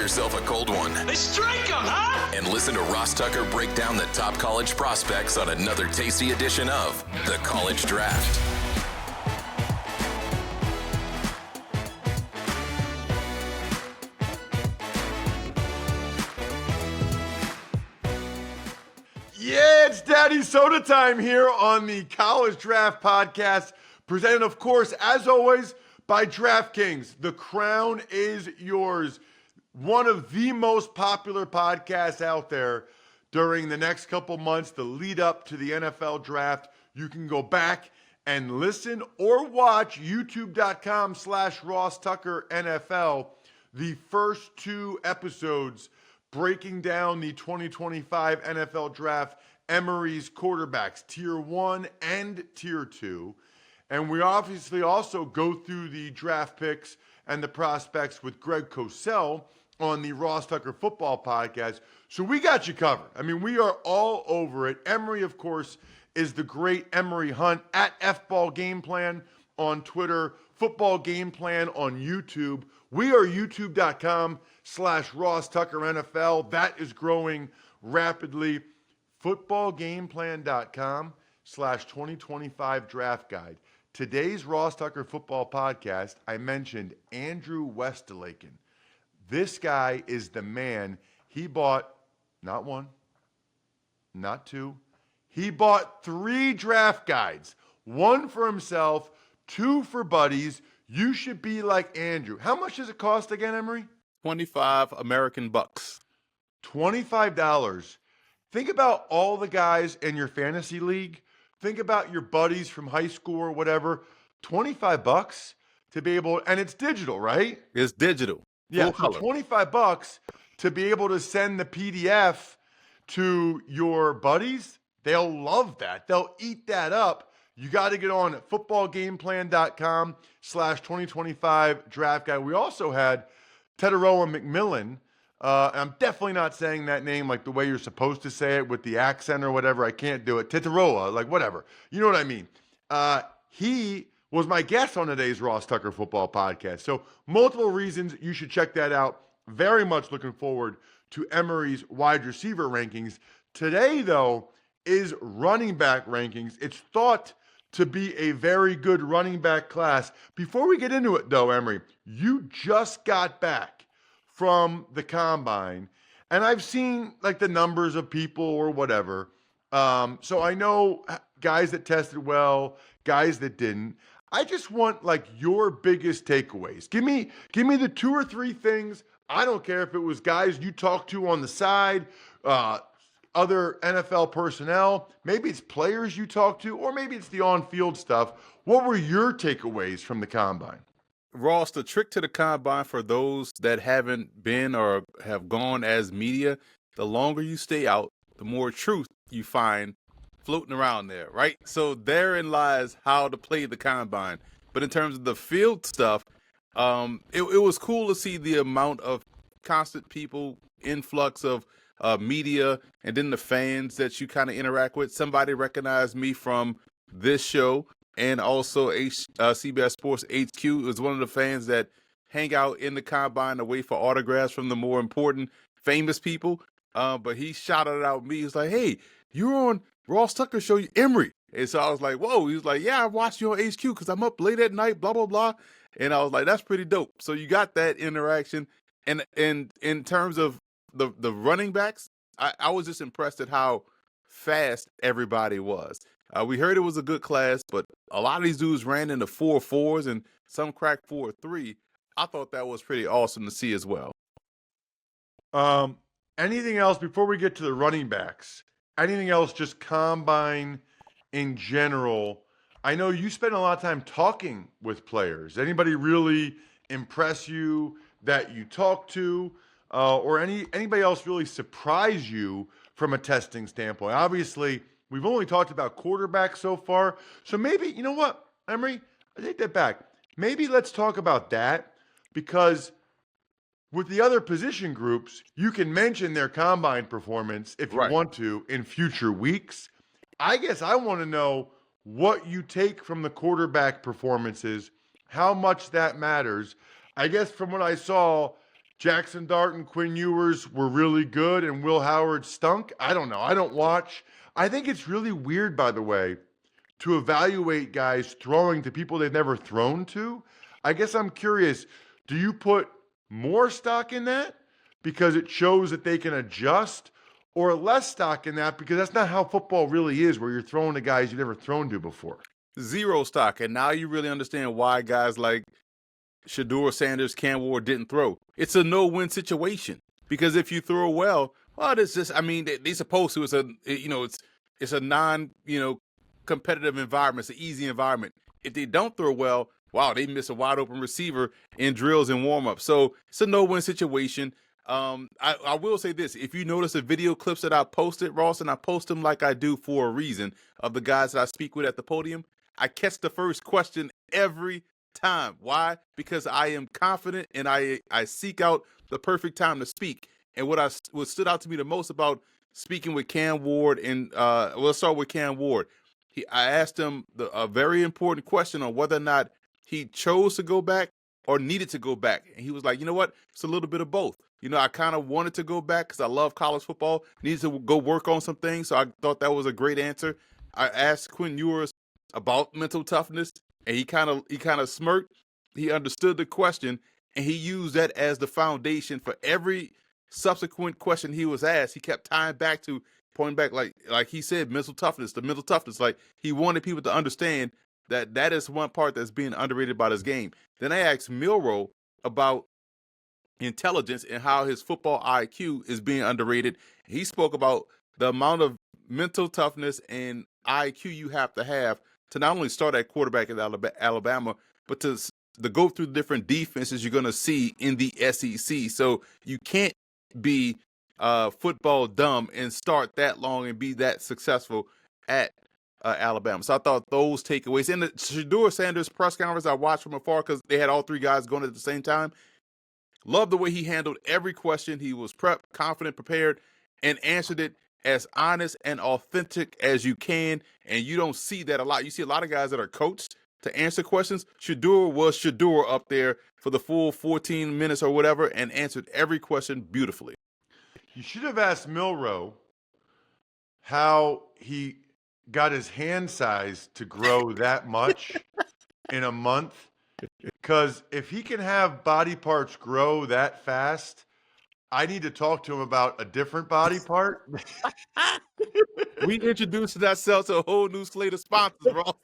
yourself a cold one. They strike 'em, huh? And listen to Ross Tucker break down the top college prospects on another tasty edition of The College Draft. Yeah, it's Daddy Soda time here on the College Draft Podcast, presented, of course, as always, by DraftKings. The crown is yours. One of the most popular podcasts out there during the next couple months, the lead up to the NFL Draft. You can go back and listen or watch youtube.com/Ross Tucker NFL. The first two episodes breaking down the 2025 NFL Draft, Emory's quarterbacks, Tier 1 and Tier 2. And we obviously also go through the draft picks and the prospects with Greg Cosell on the Ross Tucker Football Podcast. So we got you covered. I mean, we are all over it. Emory, of course, is the great Emory Hunt at F-Ball Game Plan on Twitter, Football Game Plan on YouTube. We are youtube.com/Ross Tucker NFL. That is growing rapidly. Footballgameplan.com/2025 Draft Guide. Today's Ross Tucker Football Podcast, I mentioned Andrew Westelaken. This guy is the man. He bought not one, not two. He bought 3 draft guides. 1 for himself, 2 for buddies. You should be like Andrew. How much does it cost again, Emory? 25 American bucks. $25. Think about all the guys in your fantasy league. Think about your buddies from high school or whatever. $25 to be able, and it's digital, right? It's digital. Yeah, Full so color. $25 to be able to send the PDF to your buddies. They'll love that. They'll eat that up. You got to get on footballgameplan.com/2025 draft guide. We also had Teteroa McMillan. I'm definitely not saying that name like the way you're supposed to say it with the accent or whatever. I can't do it. Teteroa, like whatever. You know what I mean? He was my guest on today's Ross Tucker Football Podcast. So multiple reasons you should check that out. Very much looking forward to Emory's wide receiver rankings. Today, though, is running back rankings. It's thought to be a very good running back class. Before we get into it, though, Emory, you just got back from the combine, and I've seen like the numbers of people or whatever. So I know guys that tested well, guys that didn't. I just want like your biggest takeaways. Give me the 2 or 3 things. I don't care if it was guys you talked to on the side, other NFL personnel, maybe it's players you talked to, or maybe it's the on-field stuff. What were your takeaways from the combine? Ross, the trick to the combine for those that haven't been or have gone as media, the longer you stay out, the more truth you find floating around there, right? So therein lies how to play the combine. But in terms of the field stuff, it was cool to see the amount of constant people, influx of media, and then the fans that you kind of interact with. Somebody recognized me from this show and also CBS Sports HQ. It was one of the fans that hang out in the combine to wait for autographs from the more important, famous people. But he shouted out me. He was like, "Hey, you're on Ross Tucker show, Emory." And so I was like, "Whoa." He was like, "Yeah, I watched you on HQ because I'm up late at night, blah, blah, blah." And I was like, "That's pretty dope." So you got that interaction. And in terms of the running backs, I was just impressed at how fast everybody was. We heard it was a good class, but a lot of these dudes ran into 4.4s and some cracked 4.3. I thought that was pretty awesome to see as well. Anything else before we get to the running backs? Anything else, just combine in general? I know you spend a lot of time talking with players. Anybody really impress you that you talk to? Or anybody else really surprise you from a testing standpoint? Obviously, we've only talked about quarterbacks so far. So maybe, you know what, Emory? I take that back. Maybe let's talk about that, because with the other position groups, you can mention their combine performance if you want to in future weeks. I guess I want to know what you take from the quarterback performances, how much that matters. I guess from what I saw, Jackson Dart and Quinn Ewers were really good and Will Howard stunk? I don't know. I don't watch. I think it's really weird, by the way, to evaluate guys throwing to people they've never thrown to. I guess I'm curious, do you put more stock in that because it shows that they can adjust, or less stock in that because that's not how football really is, where you're throwing to guys you've never thrown to before? Zero stock. And now you really understand why guys like Shedeur Sanders, Cam Ward didn't throw. It's a no-win situation because if you throw well, it's just, I mean, they supposed to. It's a non, competitive environment. It's an easy environment. If they don't throw well, wow, they miss a wide open receiver in drills and warm-up. So it's a no-win situation. I will say this: if you notice the video clips that I posted, Ross, and I post them like I do for a reason, of the guys that I speak with at the podium, I catch the first question every time. Why? Because I am confident and I seek out the perfect time to speak. And what stood out to me the most about speaking with Cam Ward, and let's start with Cam Ward. I asked him a very important question on whether or not he chose to go back or needed to go back. And he was like, you know what? It's a little bit of both. I kind of wanted to go back because I love college football, needed to go work on some things. So I thought that was a great answer. I asked Quinn Ewers about mental toughness, and he kind of smirked. He understood the question, and he used that as the foundation for every subsequent question he was asked. He kept pointing back, like he said, mental toughness, the mental toughness. Like, he wanted people to understand that is one part that's being underrated about his game. Then I asked Milroe about intelligence and how his football IQ is being underrated. He spoke about the amount of mental toughness and IQ you have to not only start at quarterback at Alabama, but to go through the different defenses you're going to see in the SEC. So you can't be football dumb and start that long and be that successful at Alabama. So I thought those takeaways. And the Shedeur Sanders press conference I watched from afar because they had all three guys going at the same time. Love the way he handled every question. He was prepped, confident, prepared, and answered it as honest and authentic as you can. And you don't see that a lot. You see a lot of guys that are coached to answer questions. Shedeur was Shedeur up there for the full 14 minutes or whatever and answered every question beautifully. You should have asked Milroe how he got his hand size to grow that much in a month. Because if he can have body parts grow that fast, I need to talk to him about a different body part. We introduced ourselves to a whole new slate of sponsors, Ross.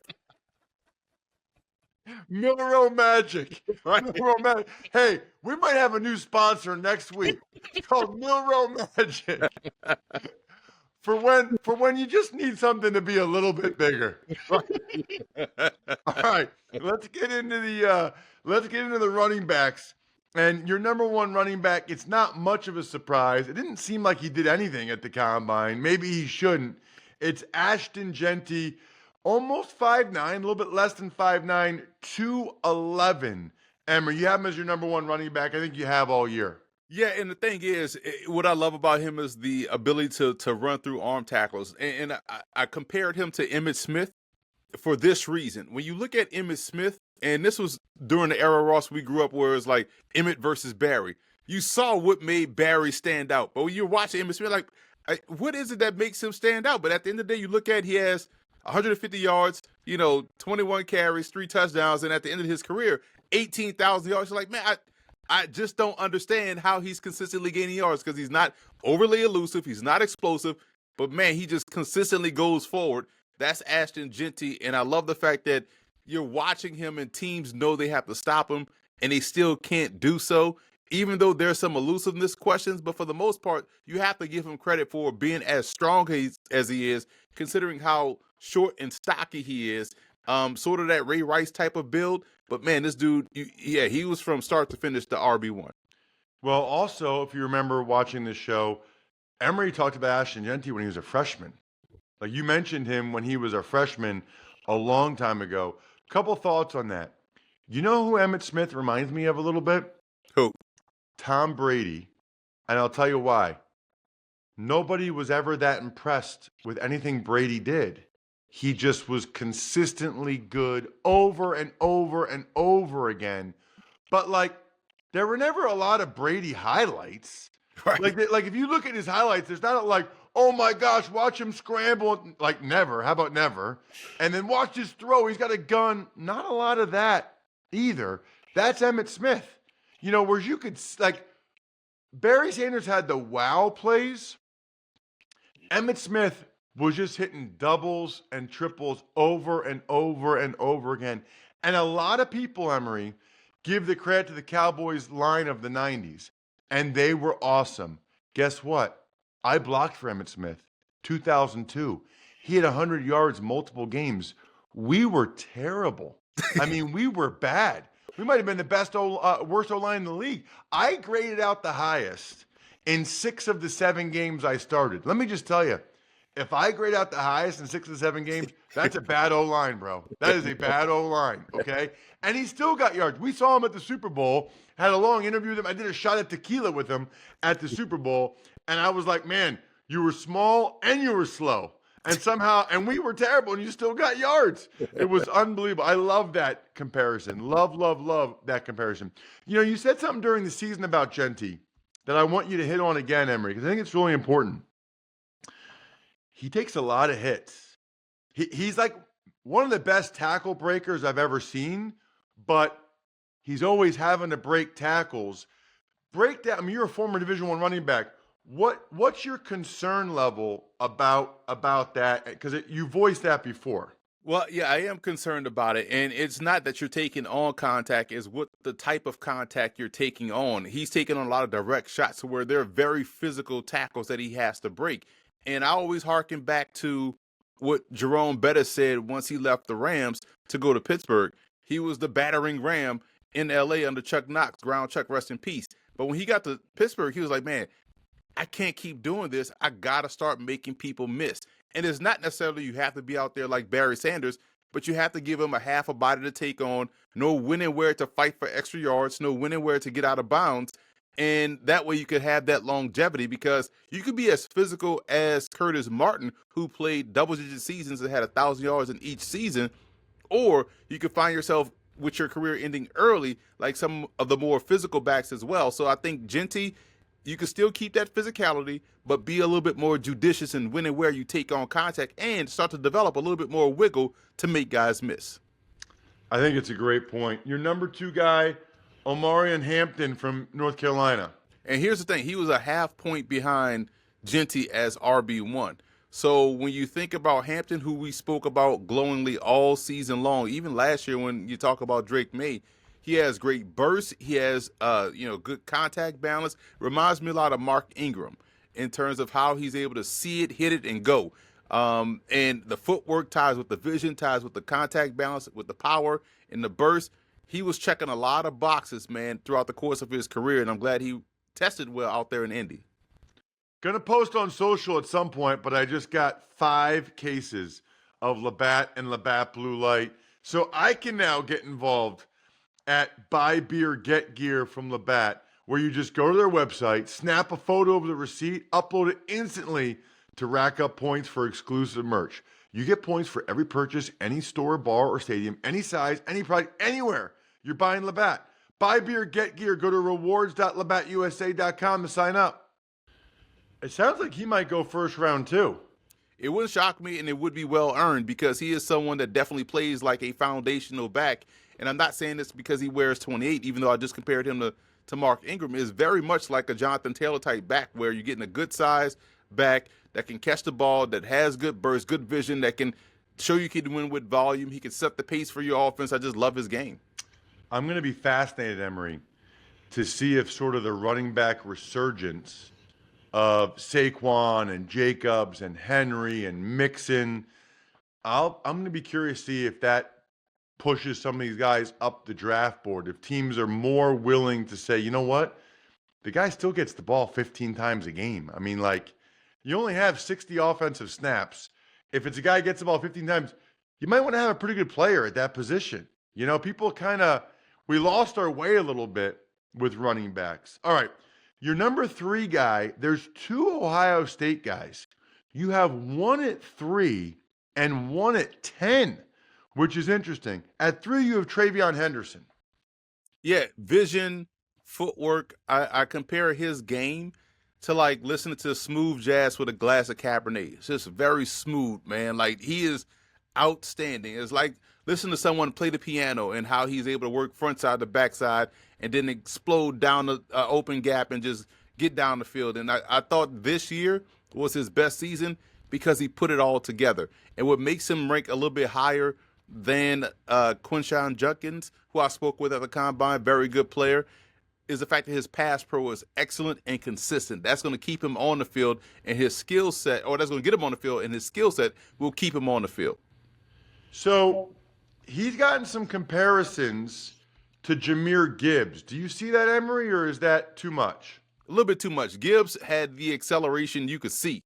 Milroe Magic. Right. Milroe Magic. Hey, we might have a new sponsor next week. It's called Milroe Magic. For when you just need something to be a little bit bigger. All right, let's get into the running backs. And your number one running back, it's not much of a surprise. It didn't seem like he did anything at the combine. Maybe he shouldn't. It's Ashton Jeanty, almost 5'9", a little bit less than 5'9", 211. Emory, you have him as your number one running back. I think you have all year. Yeah, and the thing is, what I love about him is the ability to run through arm tackles. And I compared him to Emmitt Smith for this reason. When you look at Emmitt Smith, and this was during the era, Ross, we grew up where it's like Emmitt versus Barry. You saw what made Barry stand out. But when you're watching Emmitt Smith, like, what is it that makes him stand out? But at the end of the day, you look at he has 150 yards, 21 carries, 3 touchdowns, and at the end of his career, 18,000 yards. You're like, man, I just don't understand how he's consistently gaining yards because he's not overly elusive. He's not explosive, but man, he just consistently goes forward. That's Ashton Jeanty, and I love the fact that you're watching him and teams know they have to stop him, and they still can't do so, even though there's some elusiveness questions. But for the most part, you have to give him credit for being as strong as he is, considering how short and stocky he is. Sort of that Ray Rice type of build. But man, this dude, he was from start to finish the RB1. Well, also, if you remember watching this show, Emory talked about Ashton Jeanty when he was a freshman. Like, you mentioned him when he was a freshman a long time ago. Couple thoughts on that. You know who Emmitt Smith reminds me of a little bit? Who? Tom Brady. And I'll tell you why. Nobody was ever that impressed with anything Brady did. He just was consistently good over and over and over again. But like, there were never a lot of Brady highlights. Right. Like if you look at his highlights, there's not like, oh my gosh, watch him scramble. Like never. How about never? And then watch his throw. He's got a gun. Not a lot of that either. That's Emmitt Smith. You know, where you could, like, Barry Sanders had the wow plays. Emmitt Smith was just hitting doubles and triples over and over and over again. And a lot of people, Emory, give the credit to the Cowboys line of the 90s. And they were awesome. Guess what? I blocked for Emmitt Smith, 2002. He had 100 yards multiple games. We were terrible. I mean, we were bad. We might have been the worst O-line in the league. I graded out the highest in 6 of the 7 games I started. Let me just tell you, if I grade out the highest in 6 of the 7 games, that's a bad O-line, bro. That is a bad O-line, okay? And he still got yards. We saw him at the Super Bowl, had a long interview with him. I did a shot at tequila with him at the Super Bowl, and I was like, man, you were small and you were slow. And we were terrible, and you still got yards. It was unbelievable. I love that comparison. Love that comparison. You know, you said something during the season about Jeanty that I want you to hit on again, Emory, because I think it's really important. He takes a lot of hits. He's like one of the best tackle breakers I've ever seen, but he's always having to break tackles. Break down. I mean, you're a former Division I running back. What's your concern level about that? Because you voiced that before. Well, yeah, I am concerned about it. And it's not that you're taking on contact, it's what the type of contact you're taking on. He's taking on a lot of direct shots where they're very physical tackles that he has to break. And I always harken back to what Jerome Bettis said once he left the Rams to go to Pittsburgh. He was the battering ram in L.A. under Chuck Knox, ground Chuck, rest in peace. But when he got to Pittsburgh, he was like, man, I can't keep doing this. I got to start making people miss. And it's not necessarily you have to be out there like Barry Sanders, but you have to give him a half a body to take on, know when and where to fight for extra yards, know when and where to get out of bounds. And that way you could have that longevity, because you could be as physical as Curtis Martin, who played double-digit seasons and had 1,000 yards in each season, or you could find yourself with your career ending early like some of the more physical backs as well. So I think Jeanty, you can still keep that physicality, but be a little bit more judicious in when and where you take on contact and start to develop a little bit more wiggle to make guys miss. I think it's a great point. Your number 2 guy, Omarion Hampton from North Carolina. And here's the thing. He was a half point behind Jeanty as RB1. So when you think about Hampton, who we spoke about glowingly all season long, even last year when you talk about Drake May, he has great bursts. He has, good contact balance. Reminds me a lot of Mark Ingram in terms of how he's able to see it, hit it, and go. And the footwork ties with the vision, ties with the contact balance, with the power and the burst. He was checking a lot of boxes, man, throughout the course of his career, and I'm glad he tested well out there in Indy. Going to post on social at some point, but I just got 5 cases of Labatt and Labatt Blue Light. So I can now get involved at Buy Beer, Get Gear from Labatt, where you just go to their website, snap a photo of the receipt, upload it instantly to rack up points for exclusive merch. You get points for every purchase, any store, bar, or stadium, any size, any product, anywhere you're buying Labatt. Buy Beer, Get Gear. Go to rewards.labattusa.com to sign up. It sounds like he might go first round too. It wouldn't shock me, and it would be well earned, because he is someone that definitely plays like a foundational back. And I'm not saying this because he wears 28, even though I just compared him to Mark Ingram. Is very much like a Jonathan Taylor type back, where you're getting a good size back that can catch the ball, that has good burst, good vision, that can show you can win with volume. He can set the pace for your offense. I just love his game. I'm going to be fascinated, Emory, to see if sort of the running back resurgence of Saquon and Jacobs and Henry and Mixon, I'm going to be curious to see if that pushes some of these guys up the draft board. If teams are more willing to say, you know what, the guy still gets the ball 15 times a game. I mean, like, you only have 60 offensive snaps. If it's a guy who gets the ball 15 times, you might want to have a pretty good player at that position. You know, people we lost our way a little bit with running backs. All right, your number 3 guy, there's 2 Ohio State guys. You have one at 3 and one at 10, which is interesting. At 3, you have TreVeyon Henderson. Yeah, vision, footwork. I compare his game to like listening to smooth jazz with a glass of Cabernet. It's just very smooth, man. Like he is outstanding. It's like listening to someone play the piano and how he's able to work front side to back side and then explode down the open gap and just get down the field. And I thought this year was his best season because he put it all together. And what makes him rank a little bit higher than Quinshon Judkins, who I spoke with at the Combine, very good player, is the fact that his pass pro is excellent and consistent. That's going to keep him on the field and his skill set, or that's going to get him on the field, and his skill set will keep him on the field. So he's gotten some comparisons to Jahmyr Gibbs. Do you see that, Emory, or is that too much? A little bit too much. Gibbs had the acceleration you could see.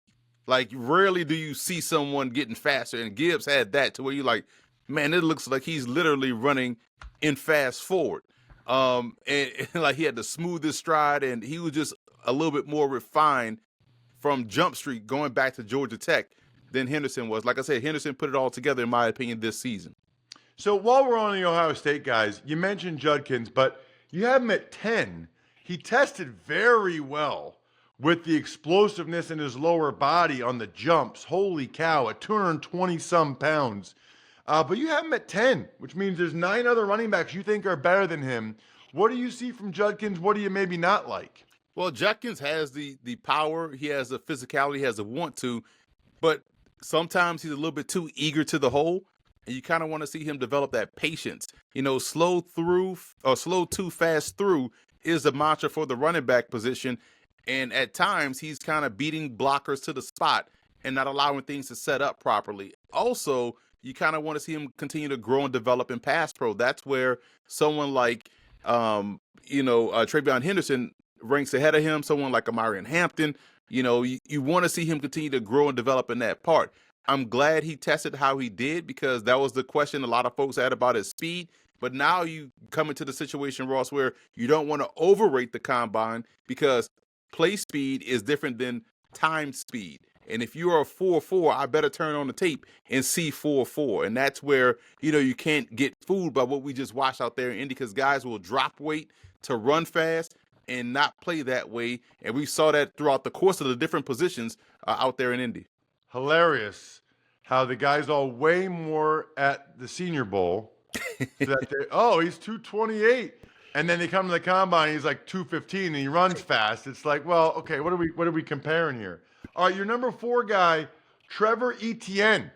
Like, rarely do you see someone getting faster, and Gibbs had that to where you're like, man, it looks like he's literally running in fast forward. And like he had the smoothest stride, and he was just a little bit more refined from Jump Street going back to Georgia Tech than Henderson was. Like I said, Henderson put it all together, in my opinion, this season. So while we're on the Ohio State guys, you mentioned Judkins, but you have him at 10. He tested very well with the explosiveness in his lower body on the jumps. Holy cow, at 220-some pounds. But you have him at 10, which means there's 9 other running backs you think are better than him. What do you see from Judkins? What do you maybe not like? Well, Judkins has the power. He has the physicality. He has the want to. But sometimes he's a little bit too eager to the hole. And you kind of want to see him develop that patience. You know, slow too fast through is the mantra for the running back position. And at times, he's kind of beating blockers to the spot and not allowing things to set up properly. Also, you kind of want to see him continue to grow and develop in pass pro. That's where someone like, TreVeyon Henderson ranks ahead of him. Someone like Omarion Hampton, you want to see him continue to grow and develop in that part. I'm glad he tested how he did because that was the question a lot of folks had about his speed. But now you come into the situation, Ross, where you don't want to overrate the combine because play speed is different than time speed. And if you are a 4.4, I better turn on the tape and see 4.4. And that's where, you can't get fooled by what we just watched out there in Indy because guys will drop weight to run fast and not play that way. And we saw that throughout the course of the different positions out there in Indy. Hilarious how the guys all weigh more at the Senior Bowl. So that he's 228. And then they come to the combine, he's like 215 and he runs fast. It's like, well, okay, what are we comparing here? All right, your number 4 guy, Trevor Etienne.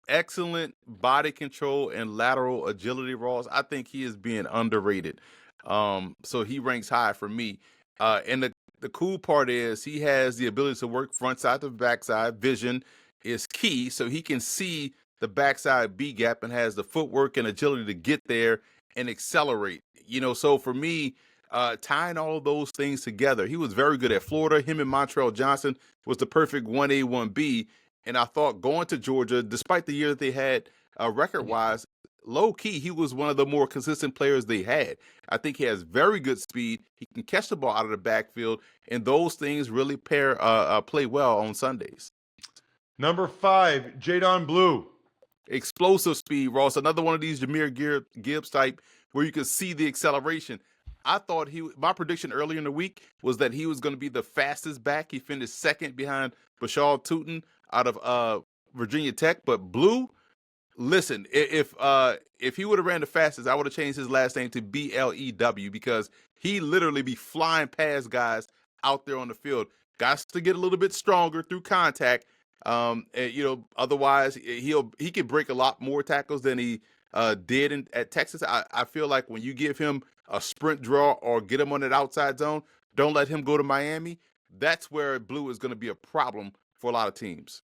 Excellent body control and lateral agility, Ross. I think he is being underrated. So he ranks high for me. And the cool part is he has the ability to work front side to back side. Vision is key, so he can see the backside B gap and has the footwork and agility to get there and accelerate. So for me, tying all of those things together, he was very good at Florida. Him and Montrell Johnson was the perfect 1A, 1B. And I thought going to Georgia, despite the year that they had record-wise, low-key, he was one of the more consistent players they had. I think he has very good speed. He can catch the ball out of the backfield, and those things really play well on Sundays. Number 5, Jaydon Blue. Explosive speed, Ross. Another one of these Jahmyr Gibbs type where you could see the acceleration. I thought my prediction earlier in the week was that he was going to be the fastest back. He finished second behind Bashal Tootin out of Virginia Tech. But Blue, listen, if he would have ran the fastest, I would have changed his last name to BLEW because he literally be flying past guys out there on the field. Got to get a little bit stronger through contact. Otherwise he could break a lot more tackles than he did at Texas. I feel like when you give him a sprint draw or get him on that outside zone, don't let him go to Miami. That's where Blue is going to be a problem for a lot of teams.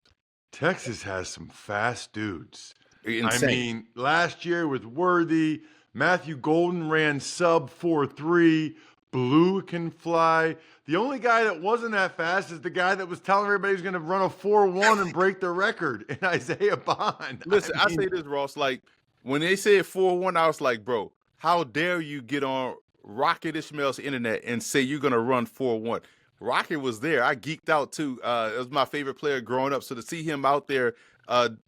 Texas has some fast dudes. Insane. I mean, last year with Worthy, Matthew Golden ran sub 4.3. Blue can fly. The only guy that wasn't that fast is the guy that was telling everybody he's going to run a 4.1 and break the record in Isaiah Bond. Listen, I say this, Ross, like when they said 4.1, I was like, bro, how dare you get on Rocket Ishmael's internet and say you're going to run 4.1? Rocket was there. I geeked out too. It was my favorite player growing up. So to see him out there,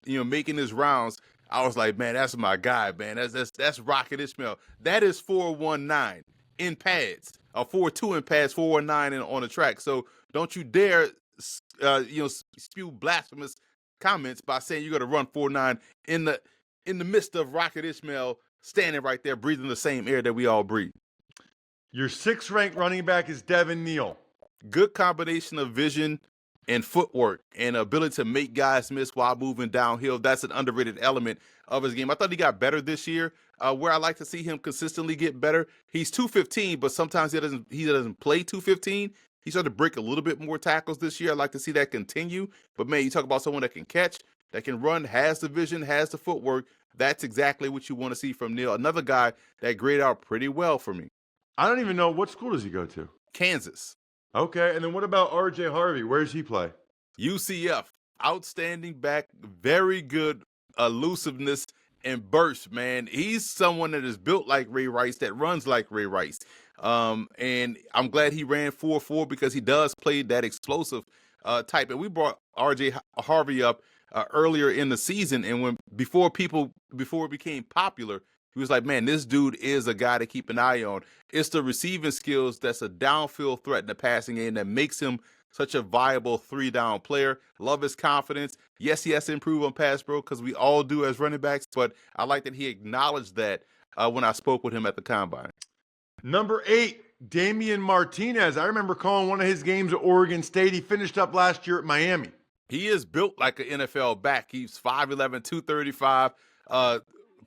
making his rounds, I was like, man, that's my guy, man. That's Rocket Ishmael. That is 4.19. in pads, or 4.2 in pads, 4.19 on the track. So don't you dare, spew blasphemous comments by saying you're going to run 4.9 in the midst of Rocket Ismail standing right there breathing the same air that we all breathe. Your 6th ranked running back is Devin Neal. Good combination of vision and footwork and ability to make guys miss while moving downhill. That's an underrated element of his game. I thought he got better this year. Where I like to see him consistently get better, he's 215, but sometimes he doesn't play 215. He started to break a little bit more tackles this year. I'd like to see that continue. But man, you talk about someone that can catch, that can run, has the vision, has the footwork. That's exactly what you want to see from Neal. Another guy that graded out pretty well for me. I don't even know, what school does he go to? Kansas. Okay, and then what about RJ Harvey? Where does he play? UCF. Outstanding back, very good elusiveness and burst, man. He's someone that is built like Ray Rice, that runs like Ray Rice. And I'm glad he ran 4.4 because he does play that explosive type. And we brought RJ Harvey up earlier in the season, and before it became popular, he was like, man, this dude is a guy to keep an eye on. It's the receiving skills that's a downfield threat in the passing game that makes him such a viable 3-down player. Love his confidence. Yes, he has to improve on pass pro because we all do as running backs, but I like that he acknowledged that when I spoke with him at the Combine. Number 8, Damien Martinez. I remember calling one of his games at Oregon State. He finished up last year at Miami. He is built like an NFL back. He's 5'11", 235,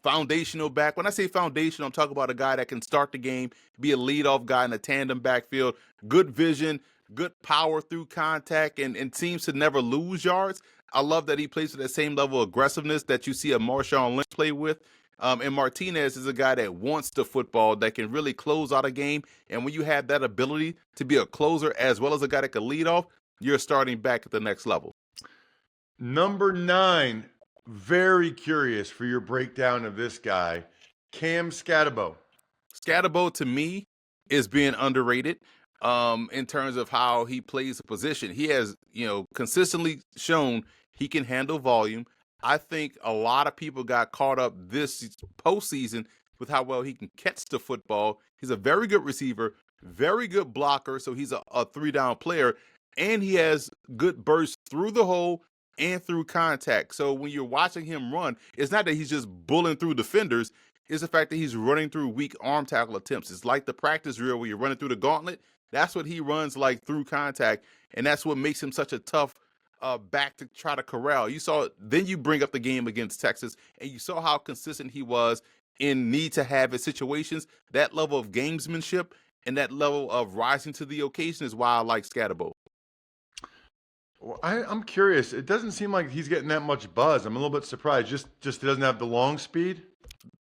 foundational back. When I say foundational, I'm talking about a guy that can start the game, be a leadoff guy in a tandem backfield, good vision, good power through contact, and seems to never lose yards. I love that he plays with that same level of aggressiveness that you see a Marshawn Lynch play with. And Martinez is a guy that wants the football, that can really close out a game. And when you have that ability to be a closer as well as a guy that can lead off, you're starting back at the next level. Number 9, very curious for your breakdown of this guy, Cam Skattebo. Skattebo, to me, is being underrated in terms of how he plays the position. He has, consistently shown he can handle volume. I think a lot of people got caught up this postseason with how well he can catch the football. He's a very good receiver, very good blocker, so he's a 3-down player, and he has good bursts through the hole and through contact. So when you're watching him run, it's not that he's just bulling through defenders. It's the fact that he's running through weak arm tackle attempts. It's like the practice drill where you're running through the gauntlet. That's what he runs like through contact, and that's what makes him such a tough back to try to corral. You saw, then you bring up the game against Texas, and you saw how consistent he was in need to have it situations. That level of gamesmanship and that level of rising to the occasion is why I like Skattebo. Well, I'm curious. It doesn't seem like he's getting that much buzz. I'm a little bit surprised. Just he doesn't have the long speed.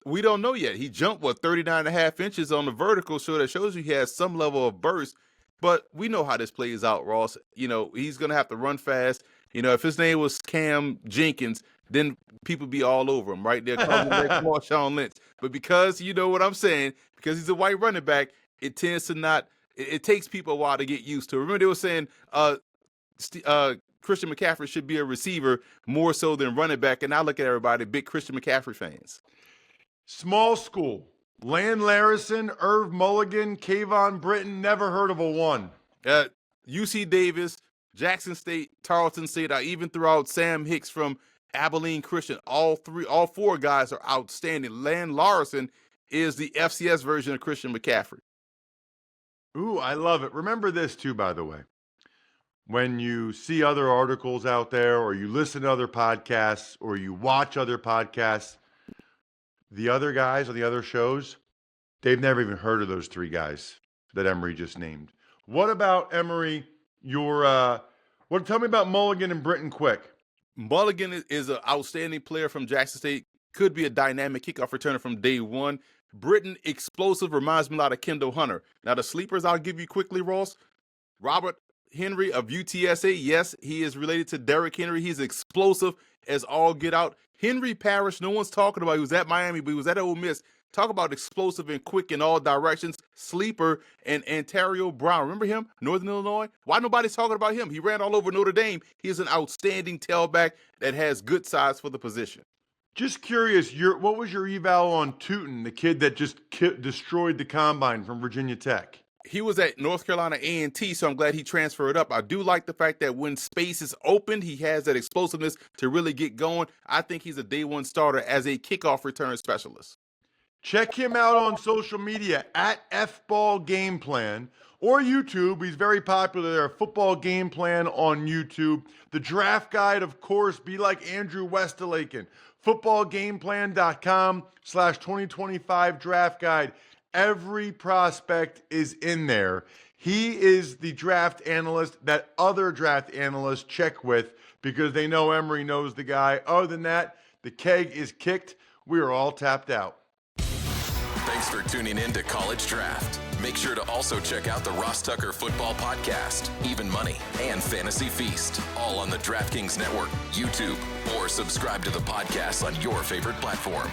We don't know yet. He jumped 39.5 inches on the vertical, so that shows you he has some level of burst. But we know how this plays out, Ross. He's going to have to run fast. If his name was Cam Jenkins, then people be all over him, right? They're calling him like Marshawn Lynch. But because you know what I'm saying, because he's a white running back, it tends to not. It takes people a while to get used to. Remember they were saying Christian McCaffrey should be a receiver more so than running back, and I look at everybody big Christian McCaffrey fans. Small school. Lan Larison, Irv Mulligan, Kayvon Britton, never heard of a one. UC Davis, Jackson State, Tarleton State. I even threw out Sam Hicks from Abilene Christian. All 4 guys are outstanding. Lan Larison is the FCS version of Christian McCaffrey. Ooh, I love it. Remember this too, by the way. When you see other articles out there, or you listen to other podcasts, or you watch other podcasts, the other guys on the other shows, they've never even heard of those 3 guys that Emory just named. What about Emory? Tell me about Mulligan and Britton quick. Mulligan is an outstanding player from Jackson State. Could be a dynamic kickoff returner from day one. Britton, explosive, reminds me a lot of Kendall Hunter. Now the sleepers I'll give you quickly, Ross. Robert Henry of UTSA. Yes, he is related to Derrick Henry. He's explosive as all get out. Henry Parrish, no one's talking about. He was at Miami, but he was at Ole Miss. Talk about explosive and quick in all directions. Sleeper and Ontario Brown. Remember him? Northern Illinois? Why nobody's talking about him? He ran all over Notre Dame. He is an outstanding tailback that has good size for the position. Just curious, what was your eval on Tootin, the kid that just destroyed the combine from Virginia Tech? He was at North Carolina A&T, so I'm glad he transferred up. I do like the fact that when space is opened, he has that explosiveness to really get going. I think he's a day one starter as a kickoff return specialist. Check him out on social media at FBall Game Plan or YouTube. He's very popular there. Football Game Plan on YouTube. The draft guide, of course, be like Andrew Westelaken. Footballgameplan.com/2025 draft guide. Every prospect is in there. He is the draft analyst that other draft analysts check with because they know Emory knows the guy. Other than that, the keg is kicked. We are all tapped out. Thanks for tuning in to College Draft. Make sure to also check out the Ross Tucker Football Podcast, Even Money, and Fantasy Feast, all on the DraftKings Network, YouTube, or subscribe to the podcast on your favorite platform.